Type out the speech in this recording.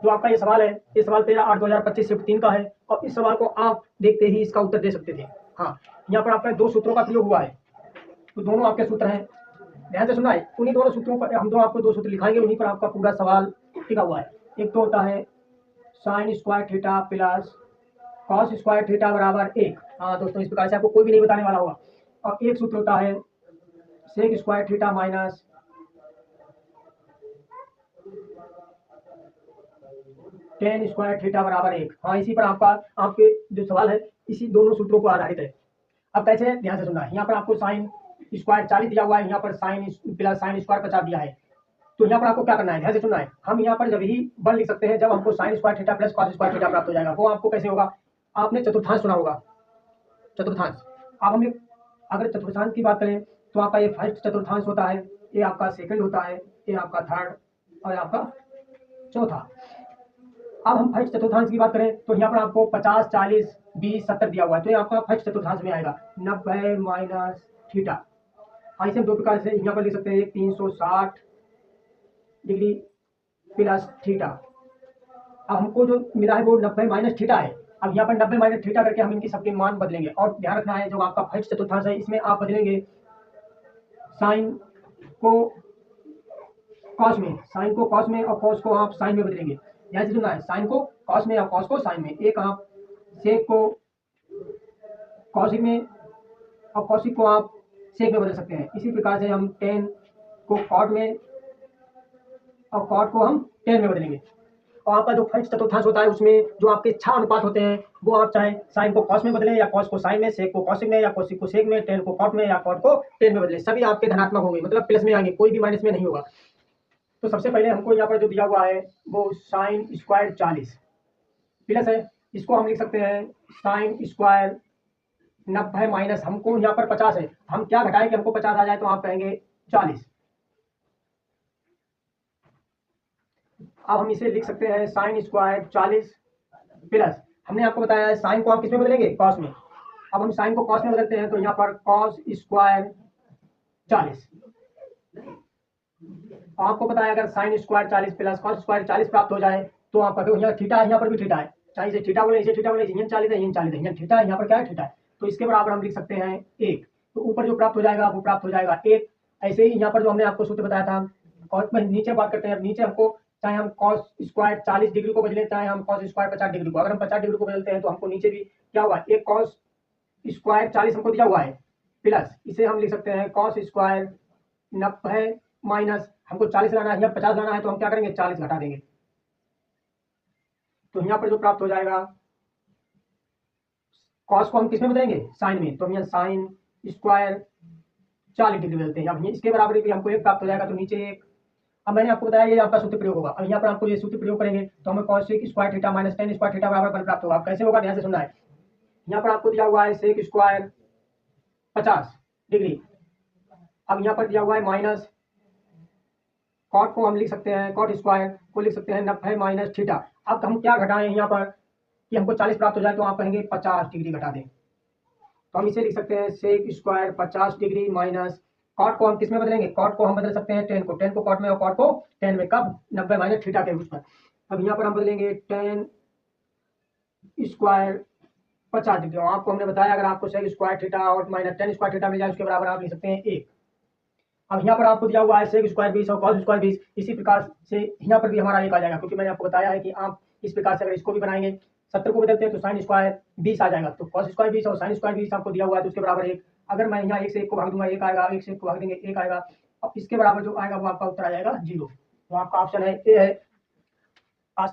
जो आपका ये सवाल है, ये सवाल 13/8/2025 शिफ्ट 3 का है और इस सवाल को आप देखते ही इसका उत्तर दे सकते थे। हाँ, यहाँ पर आपका 2 सूत्रों का प्रयोग हुआ है, तो दोनों आपके सूत्र हैं, ध्यान से सुनना है। उन्हीं दोनों सूत्रों पर हम आपको 2 सूत्र लिखाएंगे, उन्हीं पर आपका पूरा सवाल टिका हुआ है। एक तो होता है sine square theta plus cos square theta बराबर 1। हाँ दोस्तों, इस प्रकार से आपको कोई भी नहीं बताने वाला होगा। और एक सूत्र होता है sec square theta minus tan square theta बराबर 1। हाँ, इसी पर आपका आपके जो सवाल है इसी दोनों सूत्रों पर आधारित है। अब कैसे है, ध्यान से सुनना है। यहाँ पर आपको साइन स्क्वायर 40 दिया हुआ है, यहाँ पर साइन प्लस साइन स्क्वायर 50 दिया है। तो यहाँ पर आपको क्या करना है, ध्यान से सुनना है। हम यहाँ पर जब ही बल लिख सकते हैं जब हमको sine square theta plus cos square theta प्राप्त हो जाएगा। वो आपको कैसे होगा, आपने चतुर्थांश सुना होगा, चतुर्थांश। अब हम अगर चतुर्थांश की बात करें तो आपका ये फर्स्ट चतुर्थांश होता है, ये आपका सेकंड होता है, ये आपका थर्ड और आपका चौथा। अब हम फर्स्ट चतुर्थांश की बात करें तो यहाँ पर आपको 50, 40, 20, 70 दिया हुआ है, तो ये आपका फर्स्ट चतुर्थांश में आएगा 90 माइनस थीटा। इसे हम दो प्रकार से यहाँ पर लिख सकते हैं, एक 360 डिग्री प्लस थीटा। अब हमको जो मिला है वो 90 माइनस थीटा है। अब यहाँ पर 90 माइनस थीटा करके हम इनकी सबके मान बदलेंगे और ध्यान रखना है जो आपका फर्स्ट चतुर्थांश है इसमें आप बदलेंगे साइन को कॉस में, साइन को कॉस में और कॉस को आप साइन में बदलेंगे। ध्यान से सुनना है, साइन को कॉस में और कॉस को साइन में। एक आप सेक को कॉसिक में और कॉसिक को आप सेक में बदल सकते हैं। इसी प्रकार से हम टेन को कॉट में और कॉट को हम टेन में बदलेंगे। और आपका जो फर्स्ट चतुर्थांश होता है उसमें जो आपके 6 अनुपात होते हैं वो आप चाहे साइन को कॉस में बदलें या कॉस को साइन में, सेक को कॉसिक में या कॉसिक को सेक में, टेन को कॉट में या कॉट को टेन में बदलें। सभी आपके धनात्मक होंगे, मतलब प्लस में आएंगे, कोई भी माइनस में नहीं होगा। तो सबसे पहले हमको यहाँ पर जो दिया हुआ है वो साइन स्क्वायर 40 प्लस है, इसको हम लिख सकते हैं साइन स्क्वायर 90 माइनस, हमको यहाँ पर 50 है, हम क्या घटाएं कि हमको 50 आ जाए, तो आप कहेंगे 40। अब हम इसे लिख सकते हैं साइन स्क्वायर 40 प्लस, हमने आपको बताया है साइन को आप किस में बदलेंगे, कॉस में। अब हम साइन को कॉस में बदलते हैं तो यहाँ पर कॉस स्क्वायर 40। आपको पता है अगर sine square 40 plus cos square 40 प्राप्त हो जाए तो आप कहते हो यहाँ थीटा है, यहाँ पर भी थीटा है, चाहे इसे थीटा बोले, इसे थीटा बोले, यहाँ 40 है, यहाँ 40 है, यहाँ थीटा है, यहाँ पर क्या है, थीटा है, तो इसके बराबर हम लिख सकते हैं 1। तो ऊपर जो प्राप्त हो जाएगा वो प्राप्त हो जाएगा 1। ऐसे ही यहाँ पर जो हमने आपको सूत्र बताया था, और नीचे बात करते हैं, नीचे हमको चाहे हम कॉस स्क्वायर 40 डिग्री को बदलें, चाहे हम कॉस स्क्वायर 50 डिग्री को, अगर हम 50 डिग्री को बदलते हैं तो हमको नीचे भी क्या हुआ, एक कॉस स्क्वायर 40 हमको दिया हुआ है प्लस, इसे हम लिख सकते हैं कॉस स्क्वायर 90 माइनस, हमको 40 लाना है, यहाँ 50 लाना है, तो हम क्या करेंगे 40 घटा देंगे। तो यहाँ पर जो प्राप्त हो जाएगा, कॉस को हम किस में बदलेंगे, साइन में, तो हम यहाँ साइन स्क्वायर 40 डिग्री बदलते हैं। अब इसके बराबर भी हमको 1 प्राप्त हो जाएगा, तो नीचे 1। अब मैंने आपको बताया ये आपका सूत्र प्रयोग होगा। अब यहाँ पर आपको ये सूत्र प्रयोग करेंगे तो हमें cos sec square theta minus tan square theta बराबर 1 प्राप्त होगा। अब कैसे होगा, ध्यान से सुनना है। यहाँ पर आपको दिया हुआ है सेक स्क्वायर 50 डिग्री, अब यहाँ पर दिया हुआ है माइनस कॉट को हम लिख सकते हैं, कॉट स्क्वायर को लिख सकते हैं 90 माइनस थीटा। अब हम क्या घटाएं यहाँ पर कि हमको 40 प्राप्त हो जाए, तो आप कहेंगे 50 डिग्री घटा दें, तो हम इसे लिख सकते हैं sec square 50 degree minus cot को हम किस में बदलेंगे, कॉट को हम बदल सकते हैं टेन को कॉट में और कॉट को टेन में, कब 90 माइनस थीटा के रूप में। अब यहाँ पर हम बदलेंगे टेन स्क्वायर 50 डिग्री, आपको हमने बताया अगर आपको सेक स्क्वायर थीटा और माइनस टेन स्क्वायर थीटा मिल जाए उसके बराबर आप लिख सकते हैं 1। अब यहाँ पर आपको दिया हुआ है सेक स्क्वायर 20 और कॉस स्क्वायर 20, इसी प्रकार से यहाँ पर भी हमारा 1 आ जाएगा, क्योंकि मैंने आपको बताया है कि आप इस प्रकार से अगर इसको भी बनाएंगे 70 को बदलते हैं तो साइन स्क्वायर 20 आ जाएगा, तो कॉस स्क्वायर 20 और साइन स्क्वायर 20 आपको दिया हुआ है तो उसके बराबर 1। अगर मैं यहाँ 1 से 1 को भाग दूंगा 1 आएगा, 1 से 1 को भाग देंगे 1 आएगा, और इसके बराबर जो आएगा वो आपका उत्तर आ जाएगा 0। तो आपका ऑप्शन है ए है